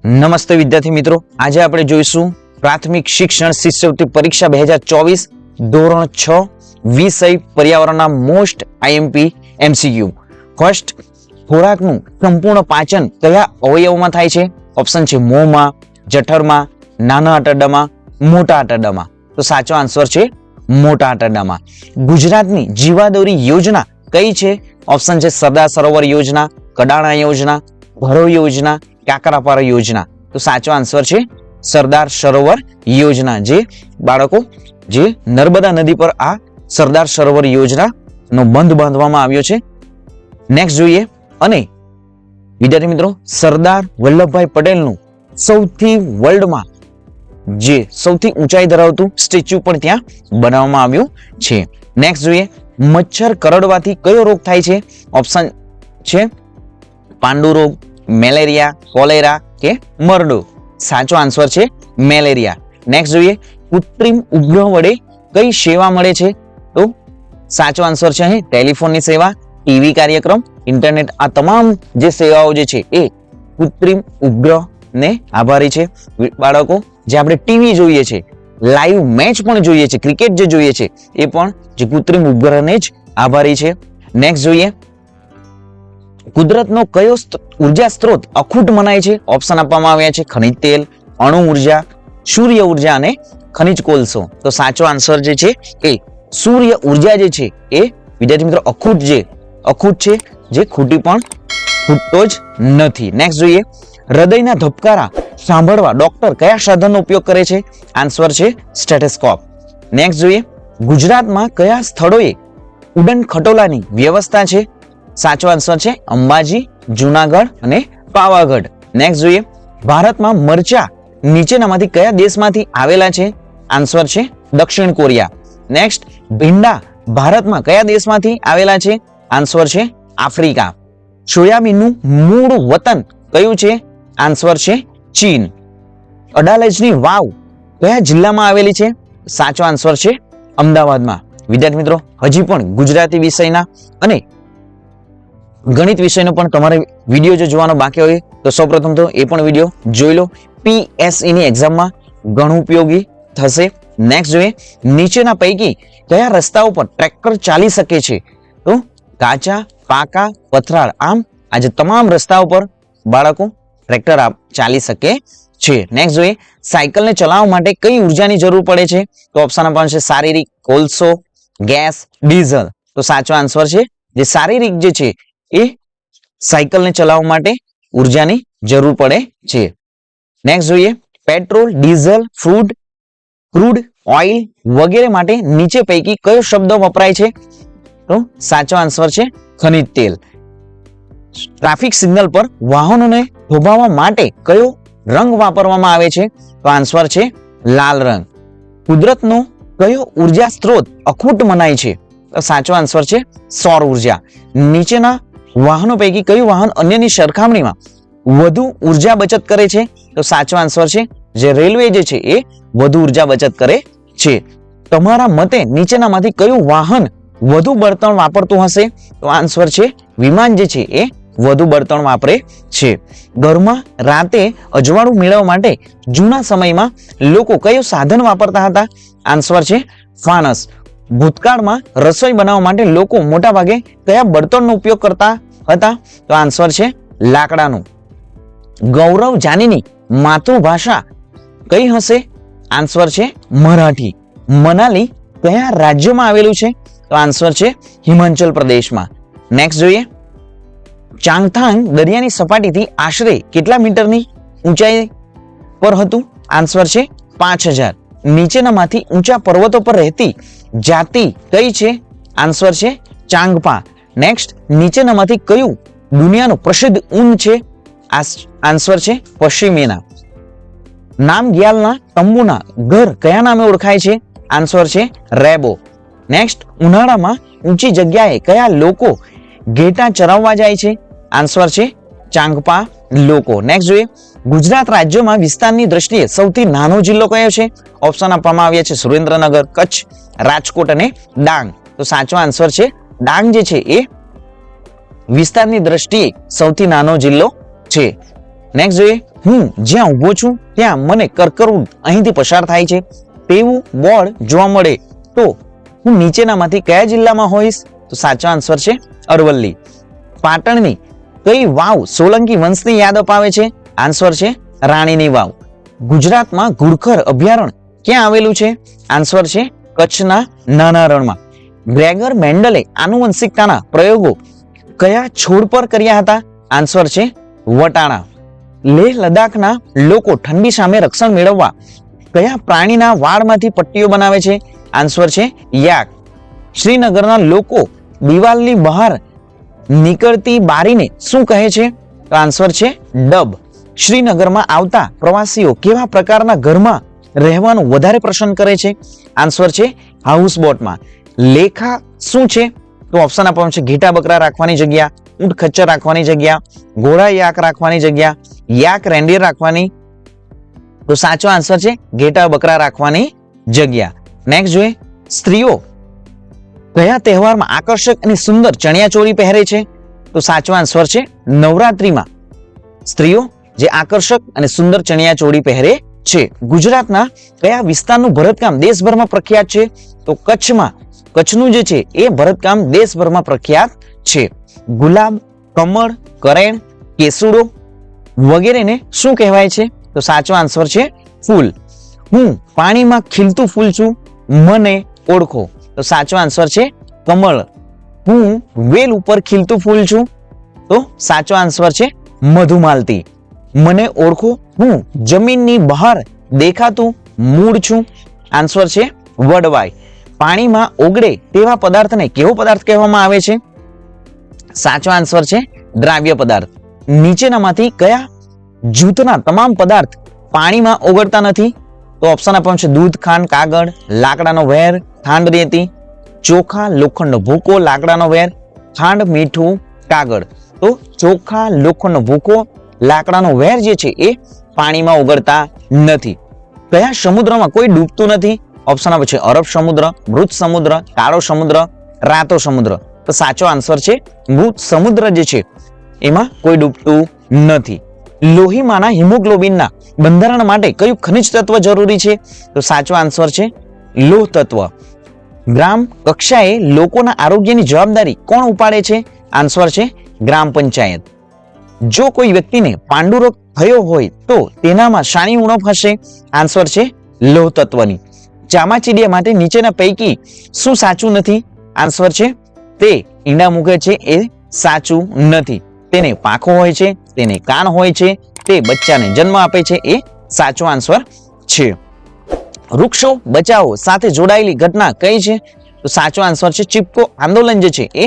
નમસ્તે વિદ્યાર્થી મિત્રો, આજે આપણે જોઈશું પ્રાથમિક શિક્ષણ શિષ્યવૃત્તિ પરીક્ષા 2024 ધોરણ 6 વિષય પર્યાવરણના મોસ્ટ આઈએમપી એમસીક્યુ. ફર્સ્ટ, ખોરાકનું સંપૂર્ણ પાચન કયા અવયવમાં થાય છે? ઓપ્શન છે મોંમાં, જઠરમાં, નાના આંતરડામાં, મોટા આંતરડામાં. તો સાચો આન્સર છે મોટા આંતરડામાં. ગુજરાતની જીવાદોરી યોજના કઈ છે? ઓપ્શન છે સરદાર સરોવર યોજના, કડાણા યોજના, ભરો યોજના, કાકરાપારા યોજના. તો સાચો આન્સર છે સરદાર સરોવર યોજના. જે બાળકો જે નર્મદા નદી પર આ સરદાર સરોવર યોજના નો બંધ બાંધવામાં આવ્યો છે. નેક્સ્ટ જોઈએ, અને વિદ્યાર્થી મિત્રો, સરદાર વલ્લભભાઈ પટેલનું વર્લ્ડમાં જે સૌથી ઊંચાઈ ધરાવતું સ્ટેચ્યુ પણ ત્યાં બનાવવામાં આવ્યું છે. નેક્સ્ટ જોઈએ, મચ્છર કરડવાથી કયો રોગ થાય છે? ઓપ્શન છે પાંડુ રોગ, મેલેરિયા, કોલેરા કે મરડો. સાચો આન્સર છે મેલેરિયા. નેક્સ્ટ જોઈએ, કૃત્રિમ ઉપગ્રહ વડે કઈ સેવા મળે છે? તો સાચો આન્સર છે અહીં ટેલિફોનની સેવા, ટીવી કાર્યક્રમ, ઇન્ટરનેટ. આ તમામ જે સેવાઓ જે છે એ કૃત્રિમ ઉપગ્રહને આભારી છે. બાળકો, જે આપણે ટીવી જોઈએ છે, લાઈવ મેચ પણ જોઈએ છે, ક્રિકેટ જે જોઈએ છે એ પણ જે કૃત્રિમ ઉપગ્રહને જ આભારી છે. નેક્સ્ટ જોઈએ, કુદરતનો કયો ઉર્જા સ્ત્રોત અખૂટ મનાય છે? ઓપ્શન આપવામાં આવ્યા છે ખનિજ તેલ, અણુ ઉર્જા, સૂર્ય ઉર્જા અને ખનિજ કોલસો. તો સાચો આન્સર જે છે એ સૂર્ય ઉર્જા જે છે એ વિદ્યાર્થી મિત્રો અખૂટ છે, જે ખૂટતો જ નથી. નેક્સ્ટ જોઈએ, હૃદયના ધબકારા સાંભળવા ડોક્ટર કયા સાધનનો ઉપયોગ કરે છે? આન્સર છે સ્ટેથોસ્કોપ. નેક્સ્ટ જોઈએ, ગુજરાતમાં કયા સ્થળોએ ઉડન ખટોલાની વ્યવસ્થા છે? સાચો આન્સર છે અંબાજી, જુનાગઢ અને પાવાગઢ. નેક્સ્ટ જોઈએ, ભારતમાં મરચા નીચેનામાંથી કયા દેશમાંથી આવેલા છે? આન્સર છે દક્ષિણ કોરિયા. નેક્સ્ટ, ભીંડા ભારતમાં કયા દેશમાંથી આવેલા છે? આન્સર છે આફ્રિકા. સોયાબીનનું મૂળ વતન કયું છે? આન્સર છે ચીન. અડાલજની વાવ કયા જિલ્લામાં આવેલી છે? સાચો આન્સર છે અમદાવાદમાં. વિદ્યાર્થી મિત્રો, હજી પણ ગુજરાતી વિષયના અને ગણિત વિષયનો પણ તમારે વિડીયો જો જોવાનો બાકી હોય તો સૌપ્રથમ તો એ પણ વિડીયો જોઈ લો. પીએસસી ની એક્ઝામમાં ઘણું ઉપયોગી થશે. નેક્સ્ટ જોઈએ, નીચેના પૈકી કયા રસ્તાઓ પર ટ્રેક્ટર ચાલી શકે છે? તો કાચા, પાકા, પથરાળ. આમ આજે તમામ રસ્તાઓ પર બાળકો ટ્રેક્ટર ચાલી શકે છે. નેક્સ્ટ જોઈએ, સાયકલને ચલાવવા માટે કઈ ઉર્જાની જરૂર પડે છે? તો ઓપ્શન આપવાનું છે શારીરિક, કોલસો, ગેસ, ડીઝલ. તો સાચો આન્સર છે જે શારીરિક જે છે એ સાયકલને ચલાવવા માટે ઉર્જાની જરૂર પડે છે. નેક્સ્ટ જોઈએ, પેટ્રોલ, ડીઝલ, ક્રૂડ ઓઇલ વગેરે માટે નીચે પૈકી કયો શબ્દ વપરાય છે? તો સાચો આન્સર છે ખનિજ તેલ. ટ્રાફિક સિગ્નલ પર વાહનોને થોભાવવા માટે કયો રંગ વાપરવામાં આવે છે? તો આન્સર છે લાલ રંગ. કુદરતનો કયો ઉર્જા સ્ત્રોત અખૂટ મનાય છે? તો સાચો આન્સર છે સૌર ઉર્જા. નીચેના વાહનો પૈકી કયું વાહન અન્યની સરખામણીમાં વધુ ઉર્જા બચત કરે છે? તો સાચો આન્સર છે જે રેલવે જે છે એ વધુ ઉર્જા બચત કરે છે. તમારા મતે નીચેનામાંથી કયું વાહન વધુ બળતણ વાપરતું હશે? તો આન્સર છે વિમાન જે છે એ વધુ બળતણ વાપરે છે. ઘરમાં રાતે અજવાળું મેળવવા માટે જૂના સમયમાં લોકો કયું સાધન વાપરતા હતા? આન્સર છે ફાનસ. ભૂતકાળમાં રસોઈ બનાવવા માટે લોકો મોટા ભાગે કયા બળતણનો ઉપયોગ કરતા હતા? તો આન્સર છે લાકડાનું. ગૌરવ જાનીની માતૃભાષા કઈ હશે? આન્સર છે મરાઠી. મનાલી કયા રાજ્યમાં આવેલું છે? તો આન્સર છે હિમાચલ પ્રદેશમાં. નેક્સ્ટ જોઈએ, ચાંગથાંગ દરિયાની સપાટીથી આશરે કેટલા મીટરની ઊંચાઈ પર હતું? આન્સર છે 5000. નીચેનામાંથી ઊંચા પર્વતો પર રહેતી જાતિ કઈ છે? આન્સર છે ચાંગપા. નેક્સ્ટ, નીચેનામાંથી કયું દુનિયાનું પ્રસિદ્ધ ઊન છે? આન્સર છે પશ્ચિમીના. નામગ્યાલના તંબુના ઘર કયા નામે ઓળખાય છે? આન્સર છે રેબો. નેક્સ્ટ, ઉનાળામાં ઊંચી જગ્યાએ કયા લોકો ઘેટા ચરાવવા જાય છે? આન્સર છે ચાંગપા લોકો. નેક્સ્ટ જોઈએ, ગુજરાત રાજ્યમાં વિસ્તારની દ્રષ્ટિએ સૌથી નાનો જિલ્લો કયો છે? ઓપ્શન આપવામાં આવ્યા છે સુરેન્દ્રનગર, કચ્છ, રાજકોટ અને ડાંગ. તો સાચો આન્સર છે ડાંગ જે છે એ વિસ્તારની દ્રષ્ટિએ સૌથી નાનો જિલ્લો છે. નેક્સ્ટ જોઈએ, હું જ્યાં ઊભો છું ત્યાં મને કર્કવૃત અહીંથી પસાર થાય છે તેવું બોર્ડ જોવા મળે તો હું નીચેનામાંથી કયા જિલ્લામાં હોઈશ? તો સાચો આન્સર છે અરવલ્લી. પાટણની કઈ વાવ સોલંકી વંશની યાદ અપાવે છે? આન્સર છે રાણીની વાવ. ગુજરાતમાં ઘુડખર અભયારણ્ય ક્યાં આવેલું છે? આન્સર છે કચ્છના નાના રણમાં. ગ્રેગર મેન્ડલે આનુવંશિકતાના પ્રયોગો કયા છોડ પર કર્યા હતા? આન્સર છે વટાણા. લેહ લદ્દાખના લોકો ઠંડી સામે રક્ષણ મેળવવા કયા પ્રાણીના વાળમાંથી પટ્ટીઓ બનાવે છે? આન્સર છે યાક. શ્રીનગરના લોકો દિવાલની બહાર નીકળતી બારીને શું કહે છે? તો આન્સર છે ડબ. શ્રીનગરમાં આવતા પ્રવાસીઓ કેવા પ્રકારના ઘરમાં રહેવાનું વધારે પસંદ કરે છે? આન્સર છે હાઉસ બોટમાં. લેખા શું છે? તો ઓપ્શન આપવામાં છે ઘેટા બકરા રાખવાની જગ્યા, ઊંટ ખચ્ચર રાખવાની જગ્યા, ઘોડા યાક રાખવાની જગ્યા, યાક રેન્ડિયર રાખવાની. તો સાચો આન્સર છે ઘેટા બકરા રાખવાની જગ્યા. નેક્સ્ટ જોઈએ, સ્ત્રીઓ કયા તહેવારમાં આકર્ષક અને સુંદર ચણિયાચોળી પહેરે છે? તો સાચો આન્સર છે નવરાત્રીમાં સ્ત્રીઓ જે આકર્ષક અને સુંદર ચણિયાચોળી પહેરે છે. ગુજરાતના કયા વિસ્તારનું ભરતકામ દેશભરમાં પ્રખ્યાત છે? તો કચ્છમાં કચ્છનું જે છે એ ભરતકામ દેશભરમાં પ્રખ્યાત છે. ગુલાબ, કમળ, કરેણ, કેસુડો વગેરેને શું કહેવાય છે? તો સાચો આન્સર છે ફૂલ. હું પાણીમાં ખીલતું ફૂલ છું, મને ઓળખો. તો સાચો આન્સર છે કમળ. હું વેલ ઉપર ખીલતું ફૂલ છું, તો સાચો આન્સર છે મધુમાલતી. મને ઓળખો, હું જમીનની બહાર દેખાતું મૂળ છું. આન્સર છે વડવાય. પાણીમાં ઓગળે તેવા પદાર્થને કેવો પદાર્થ કહેવામાં આવે છે? સાચો આન્સર છે દ્રાવ્ય પદાર્થ. નીચેનામાંથી કયા જૂથના તમામ પદાર્થ પાણીમાં ઓગળતા નથી? તો ઓપ્શન આપવામાં છે દૂધ, ખાંડ, કાગળ, લાકડાનો વેર, ખાંડ, રેતી, ચોખા, લોખંડનો ભૂકો, લાકડાનો વેર, ખાંડ, મીઠું, કાગળ. તો ચોખા, લોખંડનો ભૂકો, લાકડાનો વેર જે છે એ પાણીમાં ઓગળતા નથી. કયા સમુદ્રમાં કોઈ ડૂબતું નથી? ઓપ્શન આપે છે અરબ સમુદ્ર, મૃત સમુદ્ર, કાળો સમુદ્ર, રાતો સમુદ્ર. તો સાચો આન્સર છે મૃત સમુદ્ર જે છે એમાં કોઈ ડૂબતું નથી. લોહીમાંના હિમોગ્લોબિનના બંધારણ માટે કયું ખનિજ તત્વ જરૂરી છે? તો સાચો આન્સર છે લોહ તત્વ. ગ્રામ કક્ષાએ લોકોના આરોગ્યની જવાબદારી કોણ ઉપાડે છે? આન્સર છે ગ્રામ પંચાયત. જો કોઈ વ્યક્તિને પાંડુરોગ થયો હોય તો તેનામાં શાની ઉણપ હશે? આન્સર છે લોહ તત્વની. ચામાચીડિયા માટે નીચેના પૈકી શું સાચું નથી? આન્સર છે તે ઈંડા મૂકે છે એ સાચું નથી. તેને પાંખો હોય છે, તેને કાન હોય છે, તે બચ્ચાને જન્મ આપે છે એ સાચો આન્સર છે. વૃક્ષો બચાવો સાથે જોડાયેલી ઘટના કઈ છે? તો સાચો આન્સર છે ચિપકો આંદોલન જે છે એ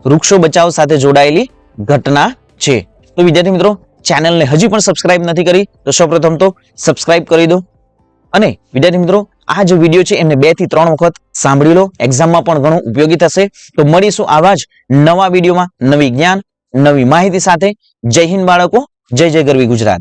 વૃક્ષો બચાવો સાથે જોડાયેલી ઘટના છે. તો વિદ્યાર્થી મિત્રો, ચેનલને હજી પણ સબસ્ક્રાઇબ નથી કરી તો સૌપ્રથમ તો સબસ્ક્રાઇબ કરી દો. અને વિદ્યાર્થી મિત્રો, આ જે વિડીયો છે એમને 2 થી 3 વખત સાંભળી લો, એક્ઝામમાં પણ ઘણું ઉપયોગી થશે. તો મળીશું આવા જ નવા વિડીયોમાં નવી જ્ઞાન, નવી માહિતી સાથે. જય હિન્દ બાળકો, જય જય ગરવી ગુજરાત.